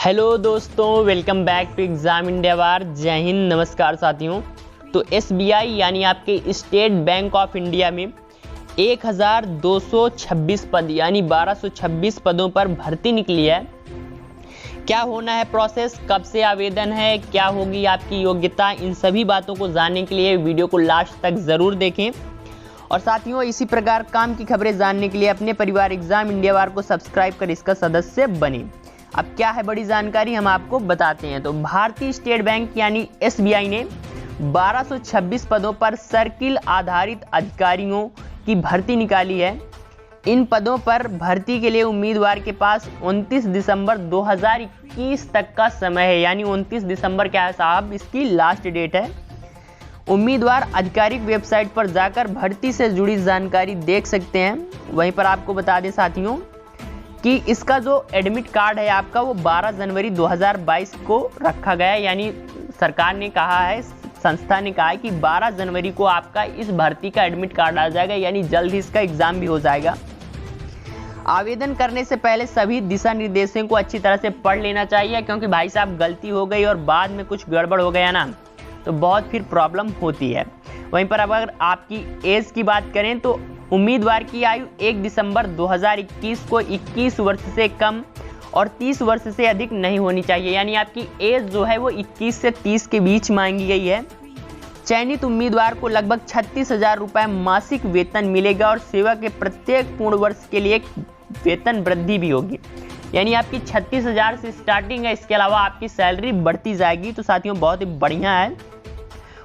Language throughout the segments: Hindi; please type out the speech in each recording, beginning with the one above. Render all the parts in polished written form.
हेलो दोस्तों, welcome back to exam India war. जय हिंद, नमस्कार साथियों। तो एसबीआई यानी आपके स्टेट बैंक ऑफ इंडिया में 1226 पद यानी 1226 पदों पर भर्ती निकली है। क्या होना है प्रोसेस, कब से आवेदन है, क्या होगी आपकी योग्यता, इन सभी बातों को जानने के लिए वीडियो को लास्ट तक ज़रूर देखें। और साथियों, इसी प्रकार काम की खबरें जानने के लिए अपने परिवार एग्ज़ाम इंडिया वार को सब्सक्राइब कर इसका सदस्य बने। अब क्या है बड़ी जानकारी, हम आपको बताते हैं। तो भारतीय स्टेट बैंक यानी एसबीआई ने 1226 पदों पर सर्किल आधारित अधिकारियों की भर्ती निकाली है। इन पदों पर भर्ती के लिए उम्मीदवार के पास 29 दिसंबर 2021 तक का समय है, यानी 29 दिसंबर क्या है साहब, इसकी लास्ट डेट है। उम्मीदवार आधिकारिक वेबसाइट पर जाकर भर्ती से जुड़ी जानकारी देख सकते हैं। वहीं पर आपको बता दें साथियों कि इसका जो एडमिट कार्ड है आपका, वो 12 जनवरी 2022 को रखा गया है। यानी सरकार ने कहा है, संस्था ने कहा है कि 12 जनवरी को आपका इस भर्ती का एडमिट कार्ड आ जाएगा, यानी जल्द ही इसका एग्जाम भी हो जाएगा। आवेदन करने से पहले सभी दिशा निर्देशों को अच्छी तरह से पढ़ लेना चाहिए, क्योंकि भाई साहब गलती हो गई और बाद में कुछ गड़बड़ हो गया ना, तो बहुत फिर प्रॉब्लम होती है। वहीं पर अगर आपकी एज की बात करें तो उम्मीदवार की आयु 1 दिसंबर 2021 को 21 वर्ष से कम और 30 वर्ष से अधिक नहीं होनी चाहिए। यानी आपकी एज जो है वो 21 से 30 के बीच मांगी गई है। चयनित उम्मीदवार को लगभग 36,000 रुपये मासिक वेतन मिलेगा और सेवा के प्रत्येक पूर्ण वर्ष के लिए वेतन वृद्धि भी होगी। यानी आपकी 36,000 से स्टार्टिंग है, इसके अलावा आपकी सैलरी बढ़ती जाएगी। तो साथियों बहुत ही बढ़िया है।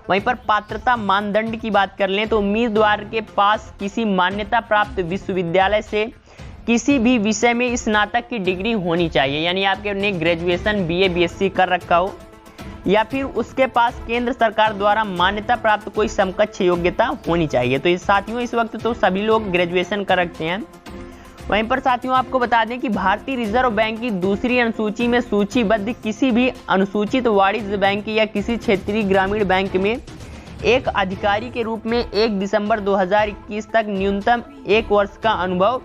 वहीं पर पात्रता मानदंड की बात कर लें तो उम्मीदवार के पास किसी मान्यता प्राप्त विश्वविद्यालय से किसी भी विषय में स्नातक की डिग्री होनी चाहिए। यानी आपने ग्रेजुएशन बीए बीएससी कर रखा हो, या फिर उसके पास केंद्र सरकार द्वारा मान्यता प्राप्त कोई समकक्ष योग्यता होनी चाहिए। तो इस साथियों इस वक्त तो सभी लोग ग्रेजुएशन कर रखते हैं। वहीं पर साथियों आपको बता दें कि भारतीय रिजर्व बैंक की दूसरी अनुसूची में सूचीबद्ध किसी भी अनुसूचित वाणिज्य बैंक या किसी क्षेत्रीय ग्रामीण बैंक में एक अधिकारी के रूप में 1 दिसंबर 2021 तक न्यूनतम 1 वर्ष का अनुभव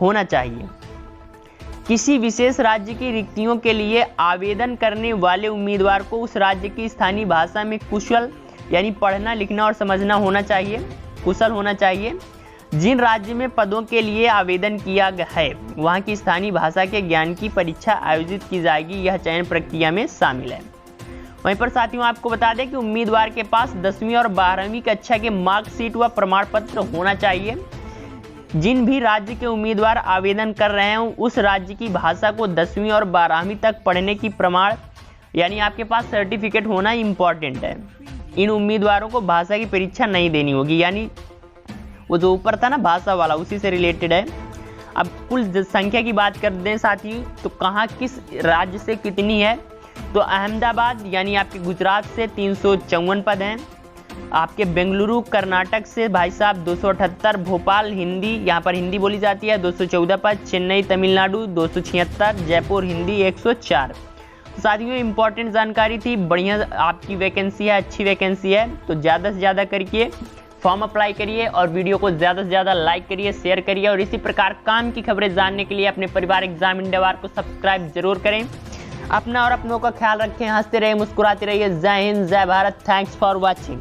होना चाहिए। किसी विशेष राज्य की रिक्तियों के लिए आवेदन करने वाले उम्मीदवार को उस राज्य की स्थानीय भाषा में कुशल यानी पढ़ना लिखना और समझना होना चाहिए, कुशल होना चाहिए। जिन राज्य में पदों के लिए आवेदन किया गया है वहां की स्थानीय भाषा के ज्ञान की परीक्षा आयोजित की जाएगी, यह चयन प्रक्रिया में शामिल है। वहीं पर साथियों आपको बता दें कि उम्मीदवार के पास 10वीं और 12वीं कक्षा के मार्कशीट व प्रमाण पत्र होना चाहिए। जिन भी राज्य के उम्मीदवार आवेदन कर रहे हैं उस राज्य की भाषा को 10वीं और 12वीं तक पढ़ने की प्रमाण यानी आपके पास सर्टिफिकेट होना इम्पॉर्टेंट है। इन उम्मीदवारों को भाषा की परीक्षा नहीं देनी होगी, यानी वो जो ऊपर था ना भाषा वाला, उसी से रिलेटेड है। अब कुल संख्या की बात कर दें साथी, तो कहाँ किस राज्य से कितनी है, तो अहमदाबाद यानी आपके गुजरात से 354 पद हैं। आपके बेंगलुरु कर्नाटक से भाई साहब 278, भोपाल हिंदी यहाँ पर हिंदी बोली जाती है 214 पद, चेन्नई तमिलनाडु 276, जयपुर हिंदी 104। साथियों इंपॉर्टेंट जानकारी थी, बढ़िया आपकी वैकेंसी है, अच्छी वैकेंसी है। तो ज़्यादा से ज़्यादा करके फॉर्म अप्लाई करिए और वीडियो को ज़्यादा से ज़्यादा लाइक करिए, शेयर करिए। और इसी प्रकार काम की खबरें जानने के लिए अपने परिवार एग्जाम इंडिया वार को सब्सक्राइब जरूर करें। अपना और अपनों का ख्याल रखें, हंसते रहिए, मुस्कुराते रहिए। जय हिंद, जय भारत। Thanks for watching.